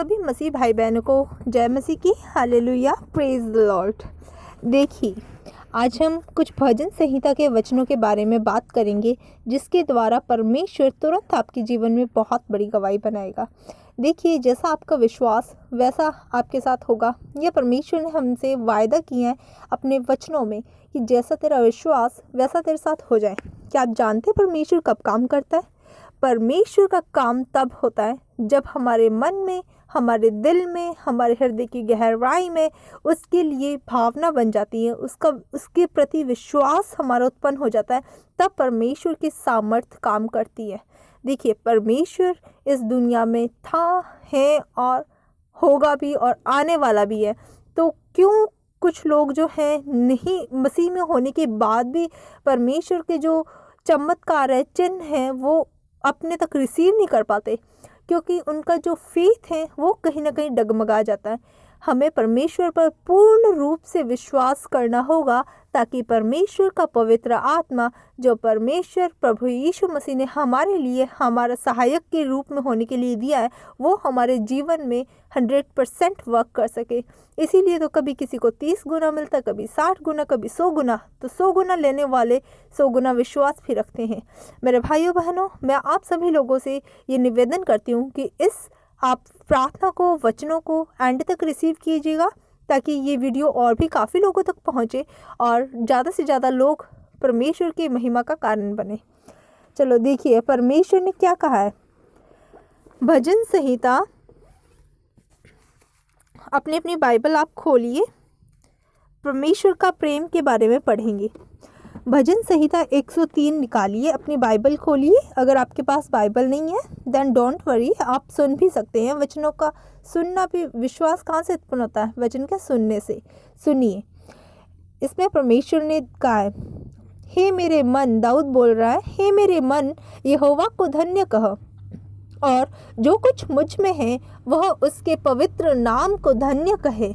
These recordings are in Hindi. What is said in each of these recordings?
सभी मसीह भाई बहनों को जय मसीह की, हालेलुया, प्रेज द लॉर्ड। देखिए, आज हम कुछ भजन संहिता के वचनों के बारे में बात करेंगे, जिसके द्वारा परमेश्वर तुरंत आपके जीवन में बहुत बड़ी गवाही बनाएगा। देखिए, जैसा आपका विश्वास वैसा आपके साथ होगा। यह परमेश्वर ने हमसे वायदा किया है अपने वचनों में कि जैसा तेरा विश्वास वैसा तेरे साथ हो जाए। क्या आप जानते हैं परमेश्वर कब काम करता है? परमेश्वर का काम तब होता है जब हमारे मन में, हमारे दिल में, हमारे हृदय की गहराई में उसके लिए भावना बन जाती है, उसके प्रति विश्वास हमारा उत्पन्न हो जाता है। तब परमेश्वर की सामर्थ्य काम करती है। देखिए, परमेश्वर इस दुनिया में था, है और होगा भी और आने वाला भी है। तो क्यों कुछ लोग जो हैं नहीं, मसीह में होने के बाद भी परमेश्वर के जो चमत्कार है, चिन्ह हैं, वो अपने तक रिसीव नहीं कर पाते? क्योंकि उनका जो फेथ है वो कहीं ना कहीं डगमगा जाता है। हमें परमेश्वर पर पूर्ण रूप से विश्वास करना होगा, ताकि परमेश्वर का पवित्र आत्मा, जो परमेश्वर प्रभु यीशु मसीह ने हमारे लिए हमारा सहायक के रूप में होने के लिए दिया है, वो हमारे जीवन में 100% वर्क कर सके। इसीलिए तो कभी किसी को 30 गुना मिलता, कभी 60 गुना, कभी 100 गुना। तो 100 गुना लेने वाले 100 गुना विश्वास भी रखते हैं। मेरे भाइयों बहनों, मैं आप सभी लोगों से ये निवेदन करती हूँ कि इस आप प्रार्थना को, वचनों को एंड तक रिसीव कीजिएगा, ताकि ये वीडियो और भी काफ़ी लोगों तक पहुँचे और ज़्यादा से ज़्यादा लोग परमेश्वर की महिमा का कारण बने। चलो देखिए, परमेश्वर ने क्या कहा है। भजन संहिता, अपनी अपनी बाइबल आप खोलिए, परमेश्वर का प्रेम के बारे में पढ़ेंगे। भजन संहिता 103 निकालिए, अपनी बाइबल खोलिए। अगर आपके पास बाइबल नहीं है देन डोंट वरी, आप सुन भी सकते हैं। वचनों का सुनना भी, विश्वास कहाँ से उत्पन्न होता है? वचन के सुनने से। सुनिए, इसमें परमेश्वर ने कहा है, हे मेरे मन, दाऊद बोल रहा है, हे मेरे मन, यहोवा को धन्य कह, और जो कुछ मुझ में है वह उसके पवित्र नाम को धन्य कहे।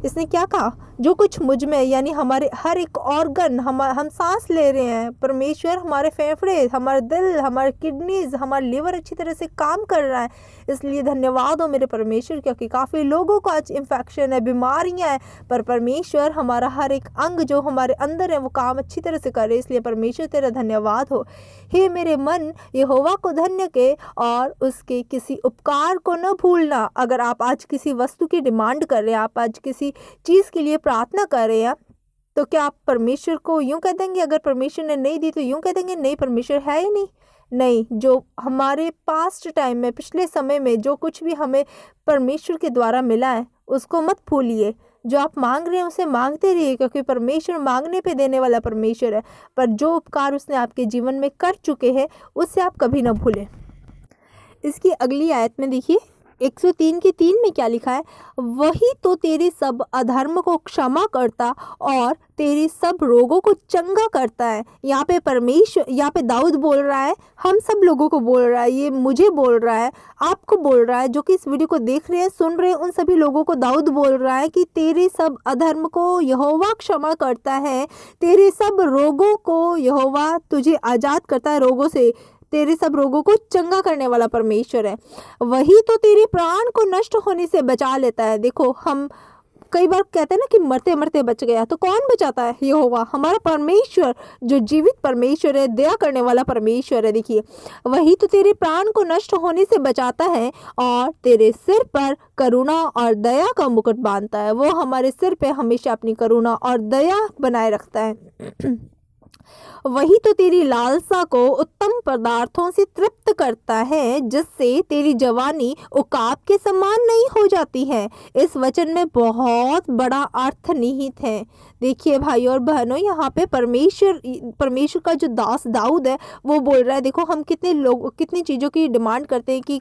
इसने क्या कहा? जो कुछ मुझ में, यानी हमारे हर एक ऑर्गन, हम सांस ले रहे हैं, परमेश्वर हमारे फेफड़े, हमारा दिल, हमारे किडनीज, हमारा लिवर अच्छी तरह से काम कर रहा है। इसलिए धन्यवाद हो मेरे परमेश्वर, क्योंकि काफ़ी लोगों को आज इन्फेक्शन है, बीमारियां हैं, पर परमेश्वर हमारा हर एक अंग जो हमारे अंदर है वो काम अच्छी तरह से करे। इसलिए परमेश्वर तेरा धन्यवाद हो। हे मेरे मन, यहोवा को धन्य के और उसके किसी उपकार को न भूलना। अगर आप आज किसी वस्तु की डिमांड कर रहे हैं, आप आज किसी चीज़ के लिए प्रार्थना कर रहे हैं, तो क्या आप परमेश्वर को यूं कह देंगे? अगर परमेश्वर ने नहीं दी तो यूं कह देंगे नहीं, परमेश्वर है ही नहीं? नहीं, जो हमारे पास्ट टाइम में, पिछले समय में जो कुछ भी हमें परमेश्वर के द्वारा मिला है उसको मत भूलिए। जो आप मांग रहे हैं उसे मांगते रहिए, क्योंकि परमेश्वर मांगने पे देने वाला परमेश्वर है। पर जो उपकार उसने आपके जीवन में कर चुके हैं उससे आप कभी ना भूलें। इसकी अगली आयत में देखिए, 103 की 3 में क्या लिखा है? वही तो तेरे सब अधर्म को क्षमा करता और तेरे सब रोगों को चंगा करता है। यहाँ पे परमेश्वर, यहाँ पे दाऊद बोल रहा है, हम सब लोगों को बोल रहा है, ये मुझे बोल रहा है, आपको बोल रहा है, जो कि इस वीडियो को देख रहे हैं, सुन रहे हैं, उन सभी लोगों को दाऊद बोल रहा है कि तेरे सब अधर्म को यहोवा क्षमा करता है, तेरे सब रोगों को यहोवा तुझे आज़ाद करता है, रोगों से, तेरे सब रोगों को चंगा करने वाला परमेश्वर है। वही तो तेरे प्राण को नष्ट होने से बचा लेता है। देखो, हम कई बार कहते हैं ना कि मरते मरते बच गया, तो कौन बचाता है? यहोवा, हमारा परमेश्वर, जो जीवित परमेश्वर है, दया करने वाला परमेश्वर है। देखिए, वही तो तेरे प्राण को नष्ट होने से बचाता है और तेरे सिर पर करुणा और दया का मुकुट बांधता है। वो हमारे सिर पे हमेशा अपनी करुणा और दया बनाए रखता है। वही तो तेरी लालसा को उत्तम पदार्थों से तृप्त करता है, जिससे तेरी जवानी उकाब के समान नहीं हो जाती है। इस वचन में बहुत बड़ा अर्थ निहित है। देखिए भाइयों और बहनों, यहाँ पे परमेश्वर का जो दास दाऊद है वो बोल रहा है, देखो हम कितनी चीज़ों की डिमांड करते हैं कि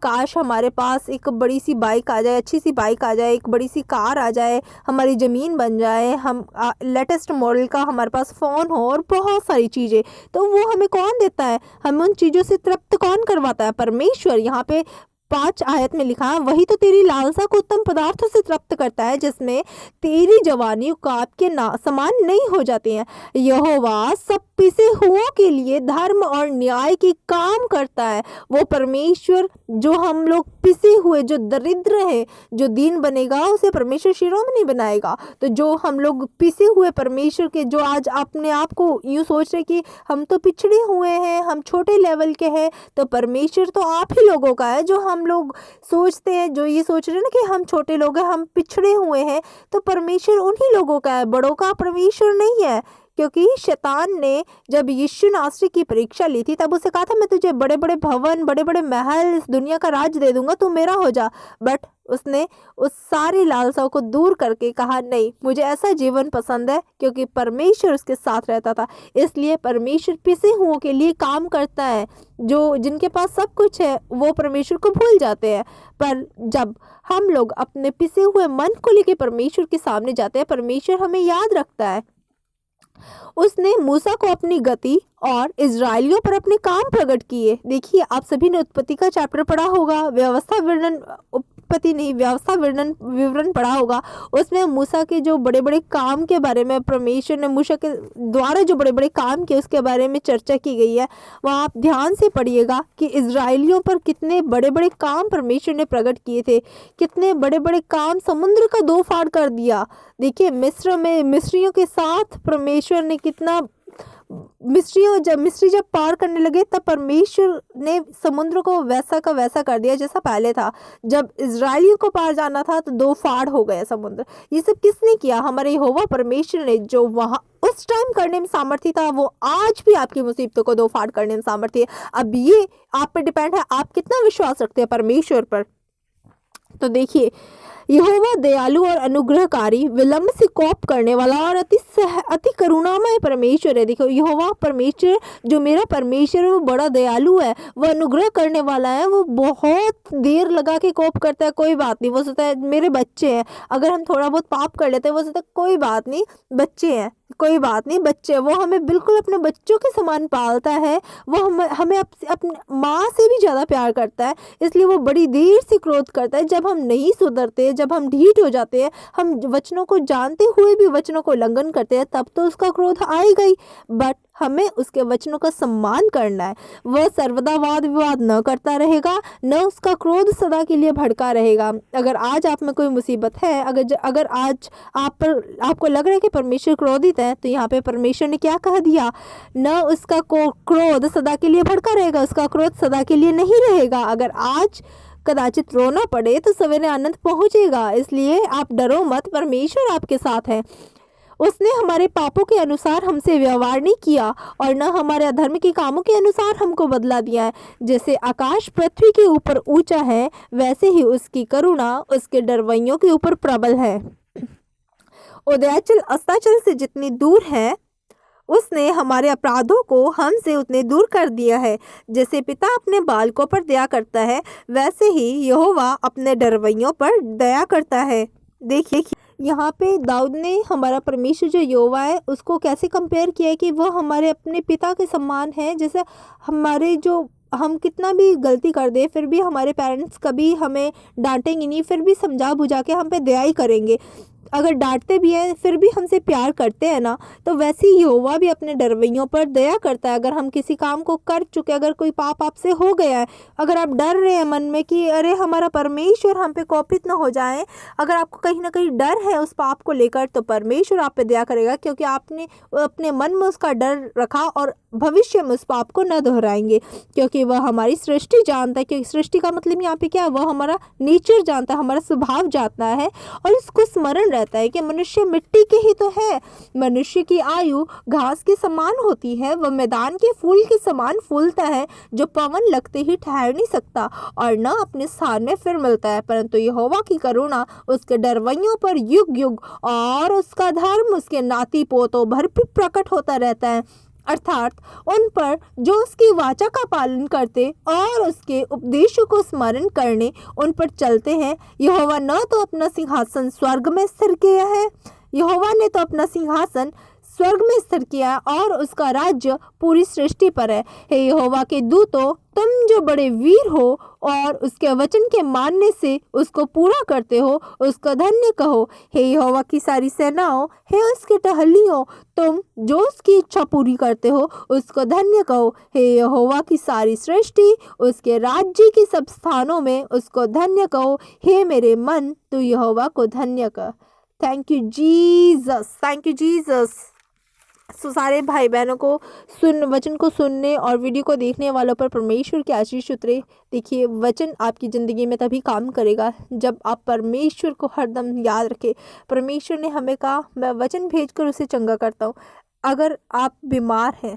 काश हमारे पास एक बड़ी सी बाइक आ जाए, अच्छी सी बाइक आ जाए, एक बड़ी सी कार आ जाए, हमारी ज़मीन बन जाए, हम लेटेस्ट मॉडल का हमारे पास फ़ोन हो और बहुत सारी चीज़ें। तो वो हमें कौन देता है? हमें उन चीज़ों से तृप्त कौन करवाता है? परमेश्वर। यहाँ पे 5 आयत में लिखा है, वही तो तेरी लालसा को उत्तम पदार्थों से तृप्त करता है, जिसमें तेरी जवानी काप के समान नहीं हो जाती है। यहोवा सब पिसे हुओं के लिए धर्म और न्याय की काम करता है। वो परमेश्वर जो हम लोग पिसे हुए, जो दरिद्र है, जो दीन बनेगा उसे परमेश्वर शिरोमणि बनाएगा। तो जो हम लोग पिसे हुए परमेश्वर के, जो आज अपने आप को यूँ सोच रहे कि हम तो पिछड़े हुए हैं, हम छोटे लेवल के हैं, तो परमेश्वर तो आप ही लोगों का है। जो हम लोग सोचते हैं, जो ये सोच रहे हैं ना कि हम छोटे लोग हैं, हम पिछड़े हुए हैं, तो परमेश्वर उन्हीं लोगों का है, बड़ों का परमेश्वर नहीं है। क्योंकि शैतान ने जब यीशु नासरी की परीक्षा ली थी, तब उसे कहा था मैं तुझे बड़े बड़े भवन, बड़े बड़े महल, इस दुनिया का राज दे दूंगा, तू मेरा हो जा। बट उसने उस सारी लालसाओं को दूर करके कहा नहीं, मुझे ऐसा जीवन पसंद है, क्योंकि परमेश्वर उसके साथ रहता था। इसलिए परमेश्वर पिसे हुओं के लिए काम करता है। जो जिनके पास सब कुछ है वो परमेश्वर को भूल जाते हैं, पर जब हम लोग अपने पिसे हुए मन को लेकर परमेश्वर के सामने जाते हैं, परमेश्वर हमें याद रखता है। उसने मूसा को अपनी गति और इजराइलियों पर अपने काम प्रकट किए। देखिए, आप सभी ने उत्पत्ति का चैप्टर पढ़ा होगा, व्यवस्था विवरण पढ़ा होगा। उसमें मूसा के जो बड़े बड़े काम के बारे में, परमेश्वर ने मूसा के द्वारा जो बड़े बड़े काम किए उसके बारे में चर्चा की गई है। वहाँ आप ध्यान से पढ़िएगा कि इजराइलियों पर कितने बड़े बड़े काम परमेश्वर ने प्रकट किए थे, कितने बड़े बड़े काम, समुद्र का 2 फाड़ कर दिया। देखिए, मिस्रियों के साथ परमेश्वर ने कितना, मिस्री जब पार करने लगे तब परमेश्वर ने समुद्र को वैसा का वैसा कर दिया जैसा पहले था। जब इजराइलियों को पार जाना था तो 2 फाड़ हो गया समुद्र। ये सब किसने किया? हमारे यहोवा परमेश्वर ने, जो वहाँ उस टाइम करने में सामर्थ्य था, वो आज भी आपकी मुसीबतों को 2 फाड़ करने में सामर्थ्य है। अब ये आप पे डिपेंड है, आप कितना विश्वास रखते हैं परमेश्वर पर। तो देखिए, यहोवा दयालु और अनुग्रहकारी, विलंब से कोप करने वाला और अति करुणामय परमेश्वर है। देखो, यहोवा परमेश्वर, जो मेरा परमेश्वर है, वो बड़ा दयालु है, वो अनुग्रह करने वाला है। वो बहुत देर लगा के कोप करता है, कोई बात नहीं। वो सोचता है मेरे बच्चे हैं, अगर हम थोड़ा बहुत पाप कर लेते हैं, वो सोचता है कोई बात नहीं, बच्चे हैं, कोई बात नहीं, बच्चे। वो हमें बिल्कुल अपने बच्चों के समान पालता है। वो हमें अपनी माँ से भी ज़्यादा प्यार करता है। इसलिए वो बड़ी देर से क्रोध करता है। जब हम नहीं सुधरते, जब हम ढीठ हो जाते हैं, हम वचनों को जानते हुए भी वचनों को उल्लंघन करते हैं, तब तो उसका क्रोध आएगा ही। बट हमें उसके वचनों का सम्मान करना है। वह सर्वदा वाद विवाद न करता रहेगा, न उसका क्रोध सदा के लिए भड़का रहेगा। अगर आज आप में कोई मुसीबत है, अगर आज आपको लग रहा है कि परमेश्वर क्रोधित है, तो यहाँ पे परमेश्वर ने क्या कह दिया? न उसका क्रोध सदा के लिए भड़का रहेगा, उसका क्रोध सदा के लिए नहीं रहेगा। अगर आज कदाचित रोना पड़े तो सवेरे आनंद पहुँचेगा। इसलिए आप डरो मत, परमेश्वर आपके साथ है। उसने हमारे पापों के अनुसार हमसे व्यवहार नहीं किया और न हमारे अधर्म के कामों के अनुसार हमको बदला दिया है। जैसे आकाश पृथ्वी के ऊपर ऊंचा है, वैसे ही उसकी करुणा उसके डरवैयों के ऊपर प्रबल है। उदयाचल अस्ताचल से जितनी दूर है, उसने हमारे अपराधों को हमसे उतने दूर कर दिया है। जैसे पिता अपने बालकों पर दया करता है, वैसे ही यहोवा अपने डरवैयों पर दया करता है। देखिए, यहाँ पे दाऊद ने हमारा परमेश्वर जो यहोवा है उसको कैसे कंपेयर किया है कि वह हमारे अपने पिता के समान है। जैसे हम कितना भी गलती कर दे, फिर भी हमारे पेरेंट्स कभी हमें डांटेंगे नहीं, फिर भी समझा बुझा के हम पे दया ही करेंगे। अगर डांटते भी हैं फिर भी हमसे प्यार करते हैं ना, तो वैसे ही यहोवा भी अपने डरवैयों पर दया करता है। अगर हम किसी काम को कर चुके, अगर कोई पाप आपसे हो गया है, अगर आप डर रहे हैं मन में कि अरे हमारा परमेश्वर हम पे कोपित ना हो जाए, अगर आपको कहीं ना कहीं डर है उस पाप को लेकर, तो परमेश्वर आप पे दया करेगा, क्योंकि आपने अपने मन में उसका डर रखा और भविष्य में उस पाप को न दोहराएंगे, क्योंकि वह हमारी सृष्टि जानता है। क्योंकि सृष्टि का मतलब यहाँ पे क्या है? वह हमारा नेचर जानता है, हमारा स्वभाव जानता है, और उसको स्मरण रहता है कि मनुष्य मिट्टी के ही तो है। मनुष्य की आयु घास के समान होती है, वह मैदान के फूल के समान फूलता है, जो पवन लगते ही ठहर नहीं सकता और न अपने स्थान में फिर मिलता है। परंतु यहोवा की करुणा उसके डरवैयों पर युग युग और उसका धर्म उसके नाती पोतों भर प्रकट होता रहता है, अर्थात उन पर जो उसकी वाचा का पालन करते और उसके उपदेशों को स्मरण करने उन पर चलते हैं। यहोवा न तो अपना सिंहासन स्वर्ग में स्थिर किया है, यहोवा ने तो अपना सिंहासन स्वर्ग में स्थिर किया है और उसका राज्य पूरी सृष्टि पर है। हे यहोवा के दूतों, तुम जो बड़े वीर हो और उसके वचन के मानने से उसको पूरा करते हो, उसको धन्य कहो। हे यहोवा की सारी सेनाओं, हे उसके टहलियों, तुम जो उसकी इच्छा पूरी करते हो, उसको धन्य कहो। हे यहोवा की सारी सृष्टि, उसके राज्य के सब स्थानों में उसको धन्य कहो। हे मेरे मन, तू यहोवा को धन्य कर। Thank you Jesus, thank you Jesus. So सारे भाई बहनों को वचन को सुनने और वीडियो को देखने वालों पर परमेश्वर की आशीष उतरे। देखिए, वचन आपकी ज़िंदगी में तभी काम करेगा जब आप परमेश्वर को हरदम याद रखें। परमेश्वर ने हमें कहा, मैं वचन भेजकर उसे चंगा करता हूँ। अगर आप बीमार हैं,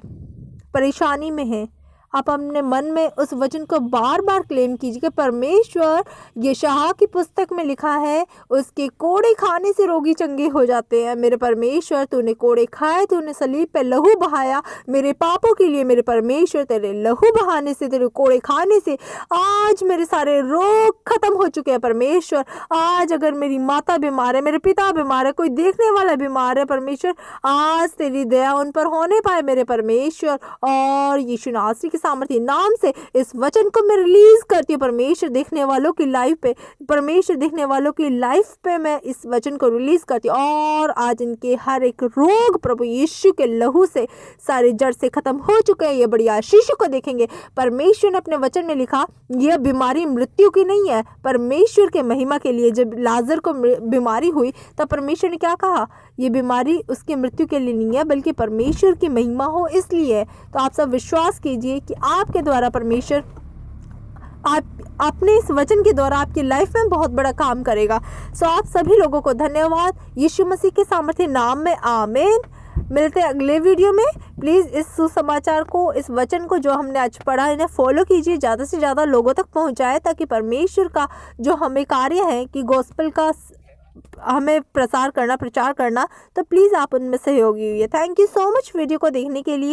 परेशानी में हैं, आप अपने मन में उस वचन को बार बार क्लेम कीजिए कि परमेश्वर, यशायाह की पुस्तक में लिखा है, उसके कोड़े खाने से रोगी चंगे हो जाते हैं। मेरे परमेश्वर, तूने कोड़े खाए, तूने सलीब पे लहू बहाया मेरे पापों के लिए। मेरे परमेश्वर, तेरे लहू बहाने से, तेरे कोड़े खाने से आज मेरे सारे रोग खत्म हो चुके हैं। परमेश्वर, आज अगर मेरी माता बीमार है, मेरे पिता बीमार है, कोई देखने वाला बीमार है, परमेश्वर आज तेरी दया उन पर होने पाए मेरे परमेश्वर। और यीशु नासरी के सामर्थी नाम से इस वचन को मैं रिलीज करती हूँ परमेश्वर, देखने वालों की लाइफ पे। परमेश्वर, देखने वालों की लाइफ पे मैं इस वचन को रिलीज करती हूँ और आज इनके हर एक रोग प्रभु यीशु के लहू से सारे जड़ से खत्म हो चुके हैं। ये बड़ी आशीष को देखेंगे। परमेश्वर ने अपने वचन में लिखा, यह बीमारी मृत्यु की नहीं है, परमेश्वर के महिमा के लिए। जब लाजर को बीमारी हुई तब परमेश्वर ने क्या कहा, ये बीमारी उसकी मृत्यु के लिए नहीं है बल्कि परमेश्वर की महिमा हो इसलिए है। तो आप सब विश्वास कीजिए कि आपके द्वारा परमेश्वर आप अपने इस वचन के द्वारा आपकी लाइफ में बहुत बड़ा काम करेगा। सो आप सभी लोगों को धन्यवाद यीशु मसीह के सामर्थ्य नाम में, आमीन। मिलते हैं अगले वीडियो में। प्लीज़ इस सुसमाचार को, इस वचन को जो हमने आज पढ़ा, इन्हें फॉलो कीजिए, ज़्यादा से ज़्यादा लोगों तक पहुंचाए, ताकि परमेश्वर का जो हमें कार्य है कि गॉस्पेल का हमें प्रचार करना, तो प्लीज़ आप उनमें सहयोगी हुई है। Thank you so much video को देखने के लिए।